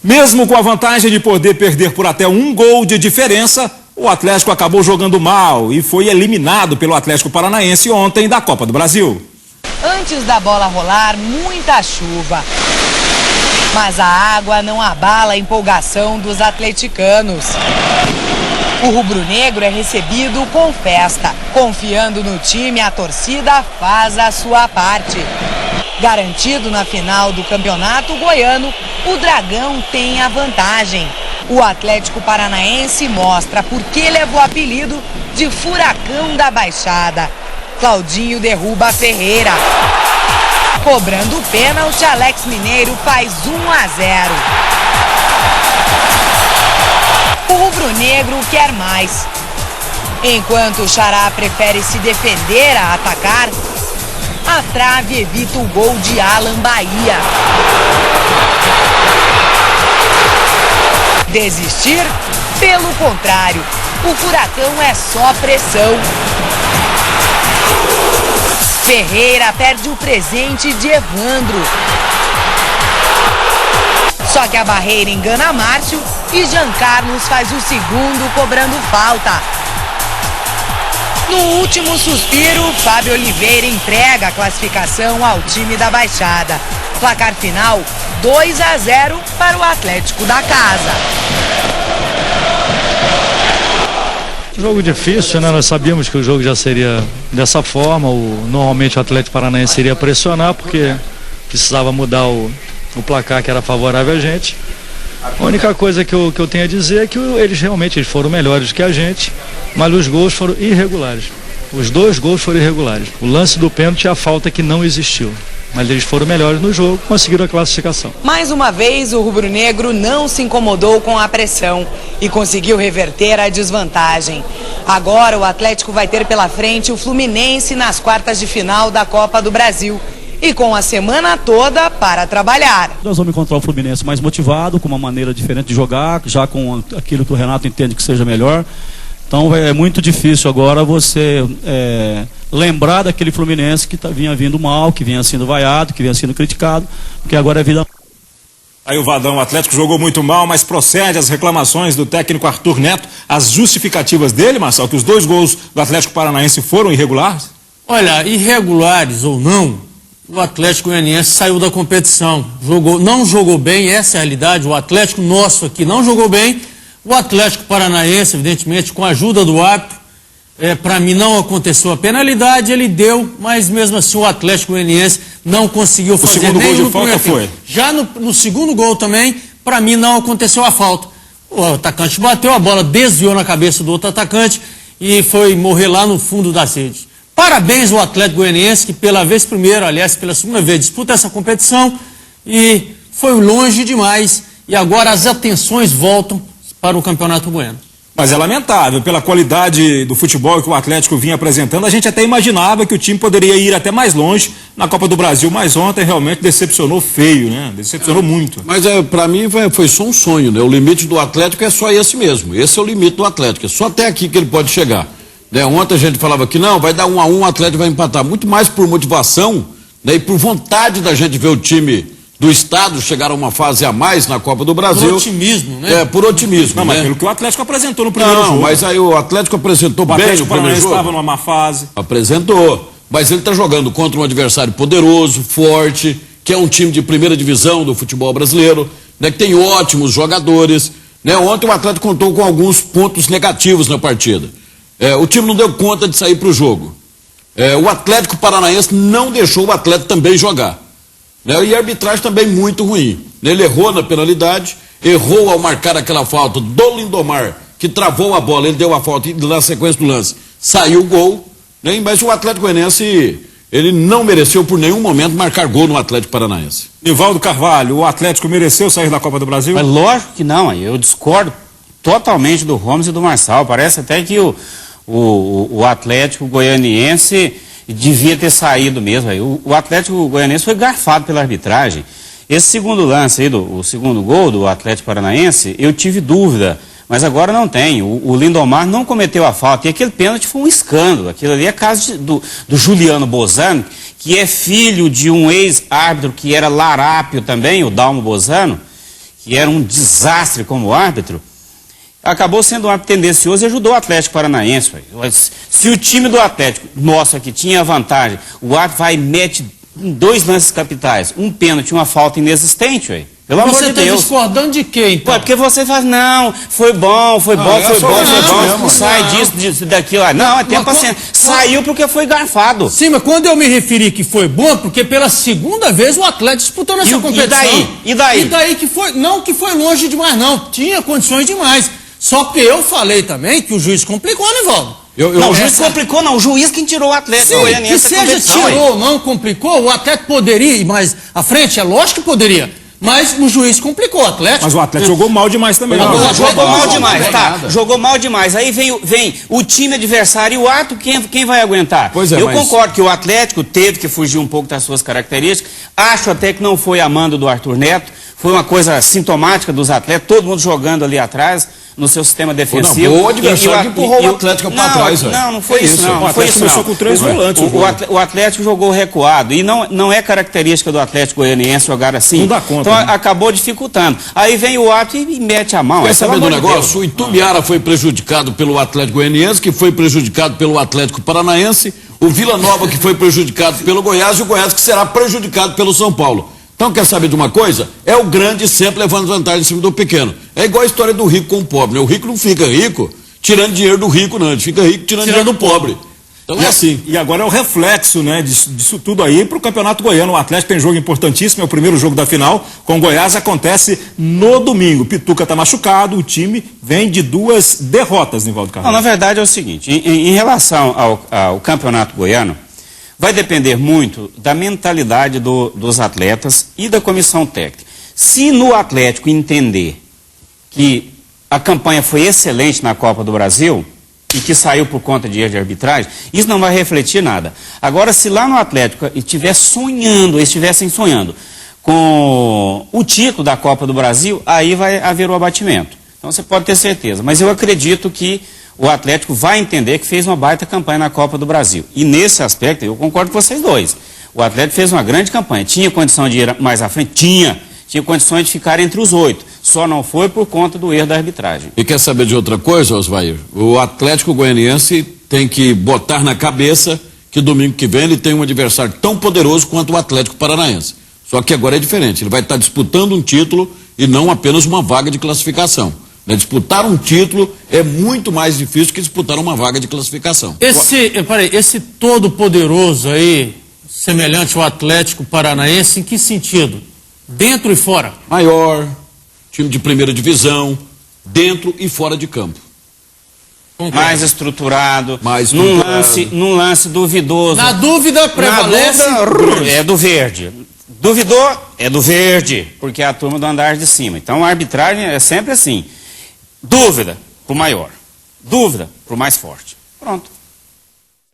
Mesmo com a vantagem de poder perder por até 1 gol de diferença, o Atlético acabou jogando mal e foi eliminado pelo Atlético Paranaense ontem da Copa do Brasil. Antes da bola rolar, muita chuva. Mas a água não abala a empolgação dos atleticanos. O rubro-negro é recebido com festa. Confiando no time, a torcida faz a sua parte. Garantido na final do Campeonato Goiano, o Dragão tem a vantagem. O Atlético Paranaense mostra por que levou o apelido de Furacão da Baixada. Claudinho derruba Ferreira. Cobrando o pênalti, Alex Mineiro faz 1-0. O rubro-negro quer mais. Enquanto o Xará prefere se defender a atacar, a trave evita o gol de Alan Bahia. Desistir? Pelo contrário, o Furacão é só pressão. Ferreira perde o presente de Evandro. Só que a barreira engana Márcio e Jean Carlos faz o segundo cobrando falta. No último suspiro, Fábio Oliveira entrega a classificação ao time da Baixada. Placar final, 2-0 para o Atlético da casa. Jogo difícil, né? Nós sabíamos que o jogo já seria dessa forma. Normalmente o Atlético Paranaense iria pressionar porque precisava mudar o placar que era favorável a gente. A única coisa que eu tenho a dizer é que eles foram melhores que a gente, mas os gols foram irregulares. Os 2 gols foram irregulares. O lance do pênalti e a falta que não existiu. Mas eles foram melhores no jogo, conseguiram a classificação. Mais uma vez, o rubro-negro não se incomodou com a pressão e conseguiu reverter a desvantagem. Agora o Atlético vai ter pela frente o Fluminense nas quartas de final da Copa do Brasil. E com a semana toda para trabalhar. Nós vamos encontrar o Fluminense mais motivado, com uma maneira diferente de jogar, já com aquilo que o Renato entende que seja melhor. Então é muito difícil agora você lembrar daquele Fluminense que vinha vindo mal, que vinha sendo vaiado, que vinha sendo criticado, porque agora é vida. Aí o Vadão, o Atlético jogou muito mal, mas procede as reclamações do técnico Arthur Neto, as justificativas dele, Marcelo, que os 2 gols do Atlético Paranaense foram irregulares? Olha, irregulares ou não, o Atlético Goianiense saiu da competição, não jogou bem, essa é a realidade. O Atlético nosso aqui não jogou bem. O Atlético Paranaense, evidentemente, com a ajuda do árbitro, para mim não aconteceu a penalidade, ele deu, mas mesmo assim o Atlético Goianiense não conseguiu fazer nenhum. O segundo gol de falta foi? Já no segundo gol também, para mim não aconteceu a falta. O atacante bateu, a bola desviou na cabeça do outro atacante e foi morrer lá no fundo das redes. Parabéns ao Atlético Goianiense, que pela segunda vez disputa essa competição e foi longe demais. E agora as atenções voltam para o Campeonato Goiano. Mas é lamentável, pela qualidade do futebol que o Atlético vinha apresentando, a gente até imaginava que o time poderia ir até mais longe na Copa do Brasil, mas ontem realmente decepcionou feio, né? Decepcionou muito. Mas para mim foi só um sonho, né? O limite do Atlético é só esse mesmo, esse é o limite do Atlético, é só até aqui que ele pode chegar. Ontem a gente falava que não, vai dar 1-1, o Atlético vai empatar. Muito mais por motivação, né, e por vontade da gente ver o time do estado chegar a uma fase a mais na Copa do Brasil. Por otimismo, né? Por otimismo. Não, mas pelo que o Atlético apresentou no primeiro jogo. Não, mas aí o Atlético apresentou bem no primeiro jogo. O Atlético estava numa má fase. Apresentou, mas ele está jogando contra um adversário poderoso, forte, que é um time de primeira divisão do futebol brasileiro, né, que tem ótimos jogadores. Né? Ontem o Atlético contou com alguns pontos negativos na partida. O time não deu conta de sair para o jogo. O Atlético Paranaense não deixou o Atlético também jogar. Né? E a arbitragem também muito ruim. Ele errou na penalidade, errou ao marcar aquela falta do Lindomar, que travou a bola, ele deu a falta e na sequência do lance saiu o gol. Né? Mas o Atlético Goianiense, ele não mereceu por nenhum momento marcar gol no Atlético Paranaense. Nivaldo Carvalho, o Atlético mereceu sair da Copa do Brasil? Mas lógico que não, eu discordo totalmente do Gomes e do Marçal. Parece até que o Atlético Goianiense devia ter saído mesmo. O Atlético Goianiense foi garfado pela arbitragem. Esse segundo lance aí, o segundo gol do Atlético Paranaense, eu tive dúvida, mas agora não tem. O Lindomar não cometeu a falta e aquele pênalti foi um escândalo. Aquilo ali é caso do Juliano Bozano, que é filho de um ex-árbitro que era larápio também, o Dalmo Bozano, que era um desastre como árbitro, acabou sendo um árbitro tendencioso e ajudou o Atlético Paranaense. Se o time do Atlético, nosso aqui, tinha vantagem, o árbitro vai e mete 2 lances capitais, um pênalti e uma falta inexistente, ué. Pelo amor Você de está Deus. discordando de quê, então? Pô, é porque você faz, não, foi bom, sai disso, daquilo lá. Não, é tempo paciente. Saiu porque foi garfado. Sim, mas quando eu me referi que foi bom, porque pela segunda vez o Atlético disputou nessa competição. E daí? E daí que foi, não que foi longe demais, não. Tinha condições demais. Só que eu falei também que o juiz complicou, Nivaldo. Não, o juiz complicou, não. O juiz quem tirou o Atlético Sim, que seja tirou ou não complicou, o Atlético poderia ir mais à frente, é lógico que poderia. Mas o juiz complicou o Atlético. Mas o Atlético jogou mal demais também. Jogou mal demais, tá. Jogou mal demais. Aí vem o time adversário e o ato, quem vai aguentar? Pois é, eu concordo que o Atlético teve que fugir um pouco das suas características. Acho até que não foi a mando do Arthur Neto. Foi uma coisa sintomática dos atletas, todo mundo jogando ali atrás, no seu sistema defensivo. O adversário que empurrou o Atlético para trás. Não foi isso, não. O Atlético começou com 3 volantes. O Atlético jogou recuado. E não é característica do Atlético Goianiense jogar assim. Não dá conta. Então acabou dificultando. Aí vem o ato e mete a mão. Quer saber do negócio? O Itumbiara foi prejudicado pelo Atlético Goianiense, que foi prejudicado pelo Atlético Paranaense, o Vila Nova, que foi prejudicado pelo Goiás, e o Goiás, que será prejudicado pelo São Paulo. Então, quer saber de uma coisa? É o grande sempre levando vantagem em cima do pequeno. É igual a história do rico com o pobre, né? O rico não fica rico tirando dinheiro do rico, não. Ele fica rico tirando dinheiro do pobre. Então é assim. E agora é o reflexo, né, disso tudo aí para o Campeonato Goiano. O Atlético tem jogo importantíssimo, é o primeiro jogo da final. Com o Goiás acontece no domingo. Pituca está machucado, o time vem de 2 derrotas, Nivaldo Carvalho. Não, na verdade é o seguinte, em relação ao Campeonato Goiano, vai depender muito da mentalidade dos atletas e da comissão técnica. Se no Atlético entender que a campanha foi excelente na Copa do Brasil e que saiu por conta de erro de arbitragem, isso não vai refletir nada. Agora, se lá no Atlético estivessem sonhando com o título da Copa do Brasil, aí vai haver o abatimento. Então você pode ter certeza. Mas eu acredito que o Atlético vai entender que fez uma baita campanha na Copa do Brasil. E nesse aspecto, eu concordo com vocês dois. O Atlético fez uma grande campanha. Tinha condição de ir mais à frente? Tinha condições de ficar entre os 8. Só não foi por conta do erro da arbitragem. E quer saber de outra coisa, Osvair? O Atlético Goianiense tem que botar na cabeça que domingo que vem ele tem um adversário tão poderoso quanto o Atlético Paranaense. Só que agora é diferente. Ele vai estar disputando um título e não apenas uma vaga de classificação. Disputar um título é muito mais difícil que disputar uma vaga de classificação. Esse todo poderoso aí, semelhante ao Atlético Paranaense, em que sentido? Dentro e fora? Maior, time de primeira divisão, dentro e fora de campo. Mais estruturado, num lance duvidoso. Na dúvida prevalece... É do verde. Duvidou? É do verde, porque é a turma do andar de cima. Então a arbitragem é sempre assim. Dúvida pro maior. Dúvida pro mais forte. Pronto.